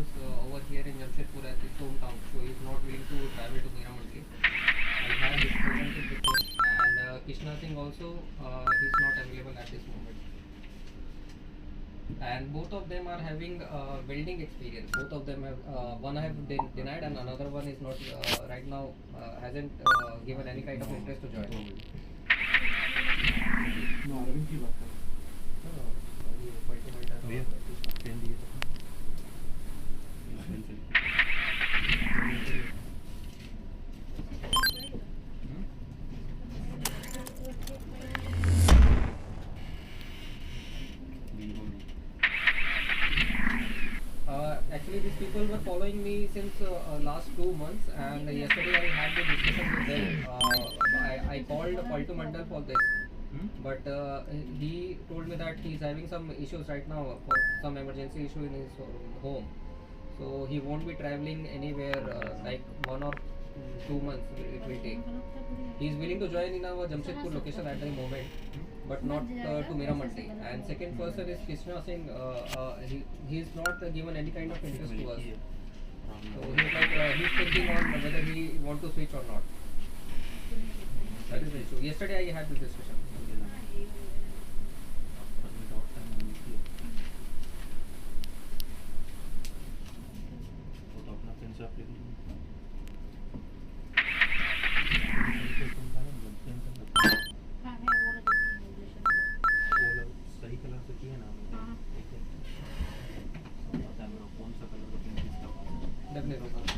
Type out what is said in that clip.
issues over here in Jamshedpur at his hometown, so he's not willing to travel to Meramandli. I had presented with him, and Krishna Singh also he's not available at this moment. And both of them are having welding experience. Both of them have one I have denied, and another one is not right now hasn't given any kind of interest to join. No, Arvind की बात कर भैया 10 दिए Actually, these people were following me since last 2 months, and yesterday I had the discussion with them. I called Paltu Mandal for this, but he told me that he's having some issues right now for some emergency issue in his home, so he won't be traveling anywhere like 1 or 2 months it will take. He's willing to join in our Jamshedpur location at the moment, but not to Meramandli. And second person is Krishna Singh. He's not given any kind of interest to us. So he's like he's thinking on whether he want to switch or not. That is the issue. Yesterday I had this discussion. सही colour से किया ना Definitely.